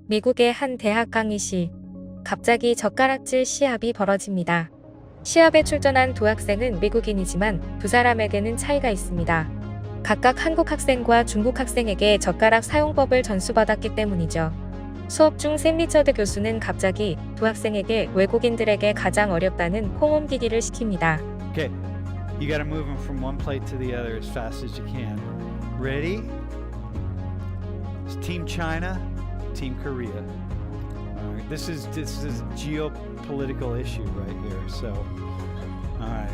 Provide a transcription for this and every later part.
미국의 한 대학 강의실. 갑자기 젓가락질 시합이 벌어집니다. 시합에 출전한 두 학생은 미국인이지만 두 사람에게는 차이가 있습니다. 각각 한국 학생과 중국 학생에게 젓가락 사용법을 전수받았기 때문이죠. 수업 중 샘 리처드 교수는 갑자기 두 학생에게 외국인들에게 가장 어렵다는 콩 옮기기를 시킵니다. Okay, you gotta move them from one plate to the other as fast as you can. Ready? It's Team China, Team Korea. All right, this is geopolitical issue right here. So, all right,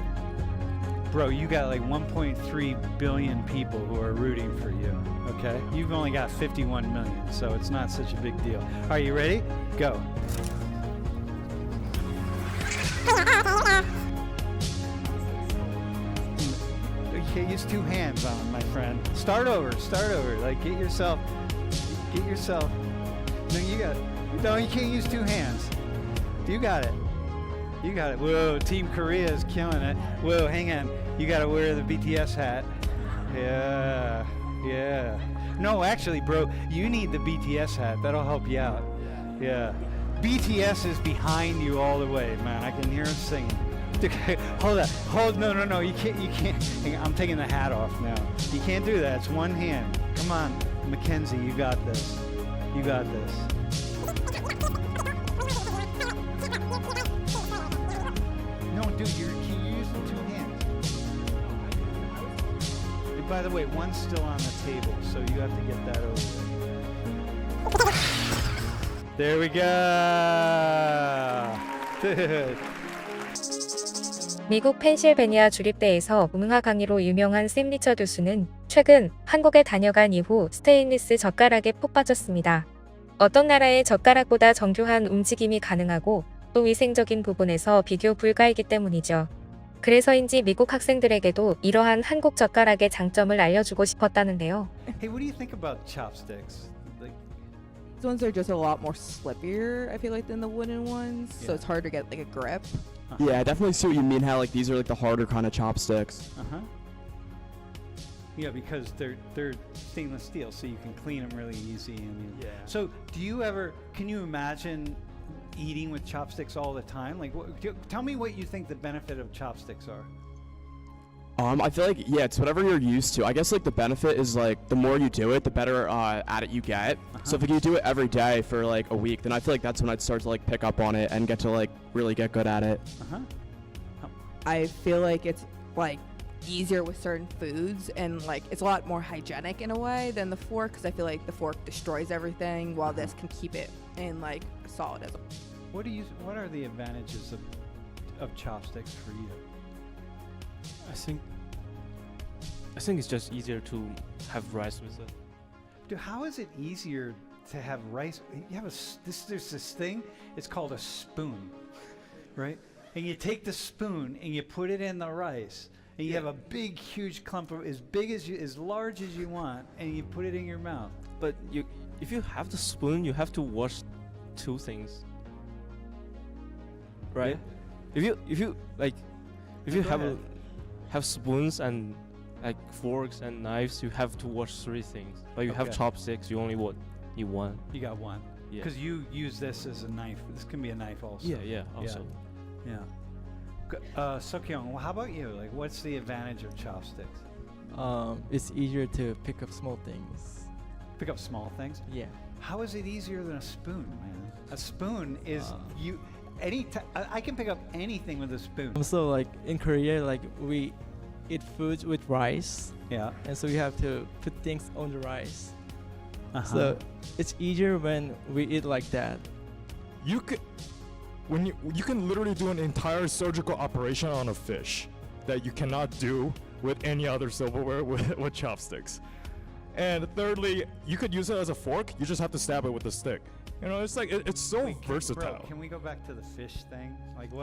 bro, you got like 1.3 billion people who are rooting for you. Okay, you've only got 51 million, so it's not such a big deal. Are you ready? Go. You can't use two hands on them, my friend. Start over. Like get yourself. No, you got it. No, you can't use two hands. You got it. Whoa, Team Korea is killing it. Whoa, hang on. You gotta wear the BTS hat. Yeah. No, actually, bro, you need the BTS hat. That'll help you out. Yeah. BTS is behind you all the way, man. I can hear him singing. No. You can't. Hang on, I'm taking the hat off now. You can't do that. It's one hand. Come on, Mackenzie, you got this. No, dude, you're using two hands. And by the way, one's still on the table, so you have to get that over there. There we go. 미국 펜실베니아 주립대에서 문화 강의로 유명한 샘 리처 교수는 최근 한국에 다녀간 이후 스테인리스 젓가락에 푹 빠졌습니다. 어떤 나라의 젓가락보다 정교한 움직임이 가능하고 또 위생적인 부분에서 비교 불가이기 때문이죠. 그래서인지 미국 학생들에게도 이러한 한국 젓가락의 장점을 알려주고 싶었다는데요. Hey, what do you think about chopsticks? These ones are just a lot more slippier, I feel like, than the wooden ones. So Yeah. it's hard to get like a grip. Yeah, I definitely see what you mean. How like these are like the harder kind of chopsticks. Yeah, because they're stainless steel, so you can clean them really easy. Yeah. So, can you imagine eating with chopsticks all the time? Like, tell me what you think the benefit of chopsticks are. I feel like it's whatever you're used to. I guess like the benefit is like the more you do it, the better at it you get. So if you do it every day for like a week, then I feel like that's when I'd start to like pick up on it and get to like really get good at it. I feel like it's like easier with certain foods, and like it's a lot more hygienic in a way than the fork, because I feel like the fork destroys everything while this can keep it in like solid as a. What are the advantages of chopsticks for you? I think it's just easier to have rice with it. Dude, how is it easier to have rice? You have there's this thing. It's called a spoon, right? And you take the spoon and you put it in the rice, and you have a big, huge clump of as large as you want, and you put it in your mouth. But if you have the spoon, you have to wash two things, right? If you have spoons and like forks and knives, you have to wash three things. But you have Okay. chopsticks, you only need one. You got one. Yeah. Because you use this as a knife. This can be a knife also. Yeah. Also, Yeah. Seokyeong, how about you? Like, what's the advantage of chopsticks? It's easier to pick up small things. Pick up small things. Yeah. How is it easier than a spoon, man? A spoon is I can pick up anything with a spoon. So like in Korea, like we eat foods with rice, Yeah. and so we have to put things on the rice. So it's easier when we eat like that. You can literally do an entire surgical operation on a fish that you cannot do with any other silverware with chopsticks. And thirdly, you could use it as a fork. You just have to stab it with a stick. You know, it's like it's so versatile. Bro, can we go back to the fish thing? Like, you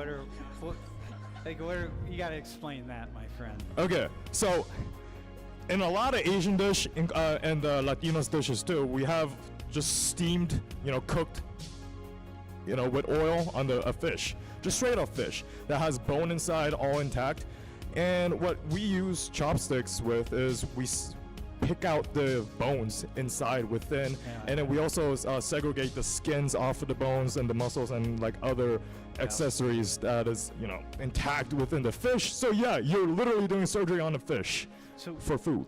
gotta explain that, my friend. Okay, so in a lot of Asian dish and Latinos dishes too, we have just steamed, cooked, with oil on a fish, just straight up fish that has bone inside, all intact. And what we use chopsticks with is pick out the bones inside within, and then we also segregate the skins off of the bones and the muscles and like other accessories that is, you know, intact within the fish. So yeah, you're literally doing surgery on the fish for food.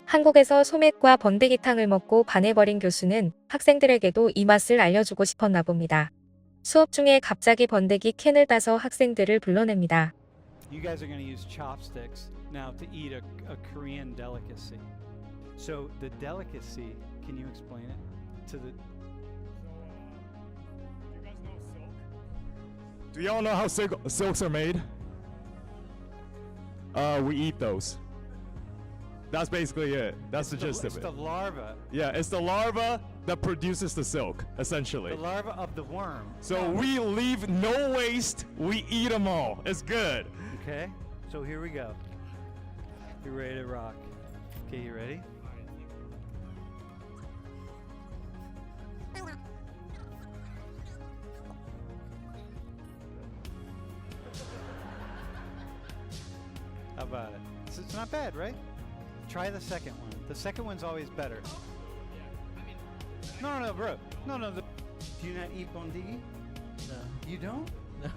한국에서 소맥과 번데기탕을 먹고 반해버린 교수는 학생들에게도 이 맛을 알려주고 싶었나 봅니다. 수업 중에 갑자기 번데기 캔을 따서 학생들을 불러냅니다. You guys are going to use chopsticks now to eat a Korean delicacy. So the delicacy, can you explain it to the? You guys know silk? Do y'all know how silks are made? We eat those. That's basically it. That's the gist of it. It's the larva. Yeah, it's the larva that produces the silk, essentially. The larva of the worm. So we leave no waste. We eat them all. It's good. Okay, so here we go. You ready to rock? Okay, you ready? How about it? It's not bad, right? Try the second one. The second one's always better. No, bro. No. Do you not eat bondigi? No. You don't? No.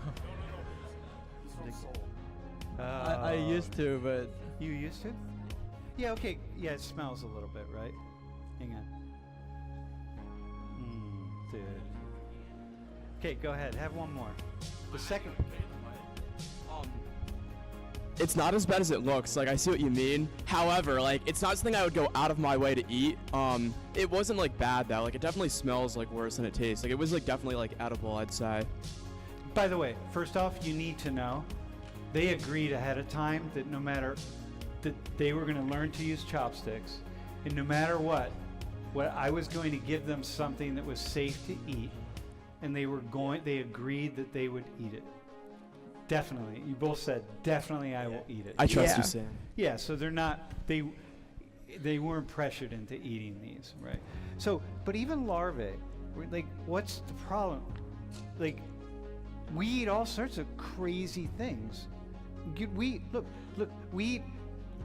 Oh. I used to, but You used to? Yeah, okay. Yeah, it smells a little bit, right? Hang on. Dude. Okay, go ahead. Have one more. The second. It's not as bad as it looks. Like, I see what you mean. However, like, it's not something I would go out of my way to eat. It wasn't like bad though. Like, it definitely smells like worse than it tastes. Like, it was like definitely like edible, I'd say. By the way, first off, you need to know they agreed ahead of time that no matter that they were going to learn to use chopsticks, and no matter what I was going to give them something that was safe to eat, and they agreed that they would eat it. Definitely. You both said, definitely I will eat it. I trust Yeah. you, Sam. Yeah, so they're not, they weren't pressured into eating these, right? So, but even larvae, like, what's the problem? Like, we eat all sorts of crazy things. We eat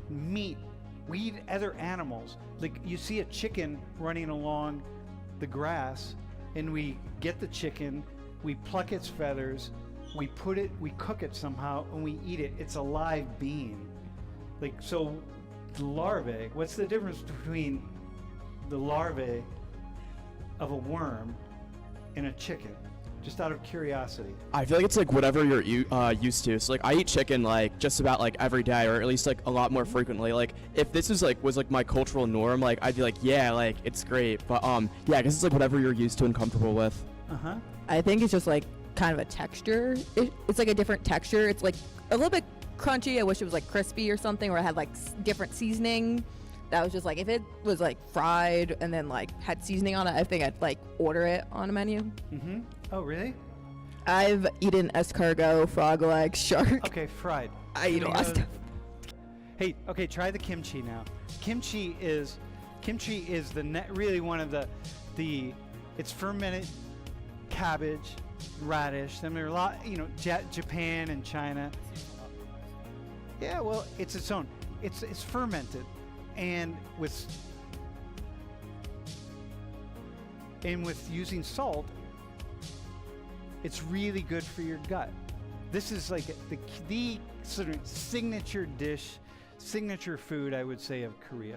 meat, we eat other animals. Like, you see a chicken running along the grass, and we get the chicken, we pluck its feathers, we cook it somehow, and we eat it. It's a live being. Like, so the larvae, what's the difference between the larvae of a worm and a chicken? Just out of curiosity. I feel like it's like whatever you're used to. So like I eat chicken like just about like every day, or at least like a lot more frequently. Like if this was like my cultural norm, like I'd be like, yeah, like it's great. But yeah, I guess it's like whatever you're used to and comfortable with. Uh-huh. I think it's just like kind of a texture. It's like a different texture. It's like a little bit crunchy. I wish it was like crispy or something, or it had like different seasoning. That was just like, if it was like fried and then like had seasoning on it, I think I'd like order it on a menu. Mm-hmm. Oh, really? I've eaten escargot, frog legs, shark. Okay, fried. I eat a lot of stuff. Hey, okay, try the kimchi now. Kimchi is really one of the it's fermented cabbage, radish. I mean, there are a lot, Japan and China. Yeah, well, it's its own. It's fermented, and with using salt, it's really good for your gut. This is like the sort of signature dish, signature food, I would say, of Korea.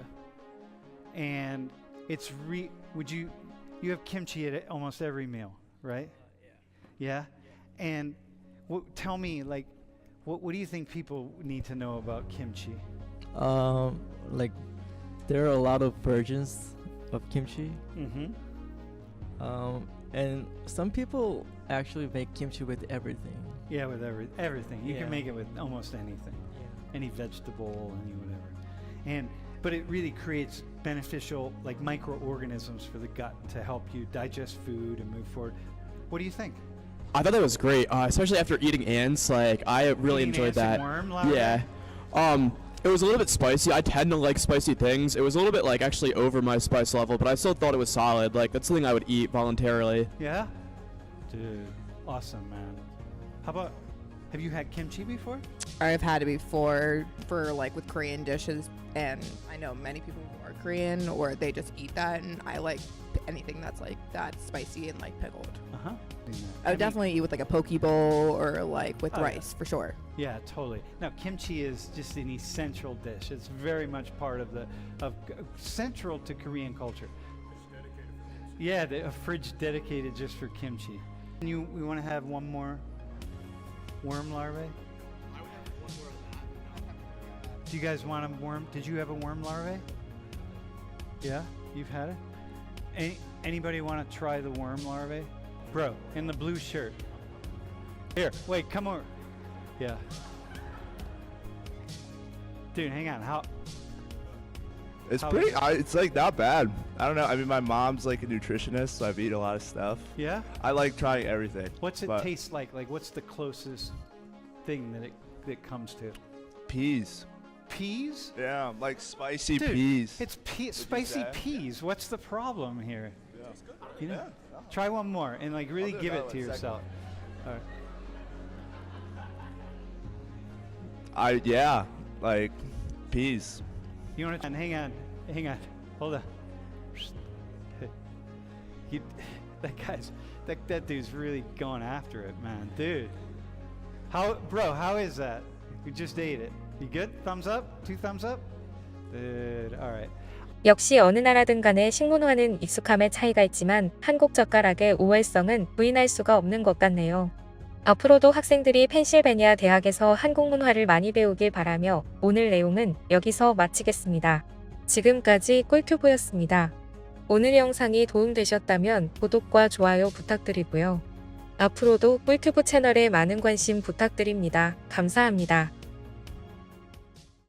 And it's you have kimchi at almost every meal, right? Yeah. And tell me, like, what do you think people need to know about kimchi? like there are a lot of versions of kimchi. Mm-hmm. And some people actually make kimchi with everything. Yeah, with everything. You Yeah. can make it with almost anything, any vegetable, any whatever. But it really creates beneficial, like, microorganisms for the gut to help you digest food and move forward. What do you think? I thought that was great, especially after eating ants. Like I really Eating enjoyed ants and that. worm larvae? Yeah. It was a little bit spicy. I tend to like spicy things. It was a little bit like actually over my spice level, but I still thought it was solid. Like that's something I would eat voluntarily. Yeah? Dude, awesome, man. How about Have you had kimchi before? I've had it before for like with Korean dishes, and I know many people who are Korean or they just eat that, and I like anything that's like that spicy and like pickled. Uh-huh. I would definitely eat with like a poke bowl or like with Oh, yeah. rice for sure. Yeah, totally. Now, kimchi is just an essential dish. It's very much part of central to Korean culture. Yeah, a fridge dedicated just for kimchi. We want to have one more worm larvae? Do you guys want a worm? Did you have a worm larvae? Yeah, you've had it? Anybody want to try the worm larvae? Bro, in the blue shirt. Here, wait, come over. Yeah. Dude, hang on. It's How pretty. is it? It's like not bad. I don't know. I mean, my mom's like a nutritionist, so I've eaten a lot of stuff. Yeah? I like trying everything. What's it but taste like? Like, what's the closest thing that it comes to? Peas. Peas? Yeah, like spicy Dude, peas. It's you spicy say? peas. What's the problem here? Yeah. You know? Yeah. Try one more and like really do give another it to one, second yourself. All right. Yeah, like peas. You want to? Hang on. Hold on. That dude's really going after it, man. Dude, how is that? We just ate it. You good? Thumbs up? 2 thumbs up? Dude, all right. 역시 어느 나라든 간에 식문화는 익숙함의 차이가 있지만 한국 젓가락의 우월성은 부인할 수가 없는 것 같네요. 앞으로도 학생들이 펜실베니아 대학에서 한국 문화를 많이 배우길 바라며 오늘 내용은 여기서 마치겠습니다. 지금까지 꿀튜브였습니다. 오늘 영상이 도움되셨다면 구독과 좋아요 부탁드리고요. 앞으로도 꿀튜브 채널에 많은 관심 부탁드립니다. 감사합니다.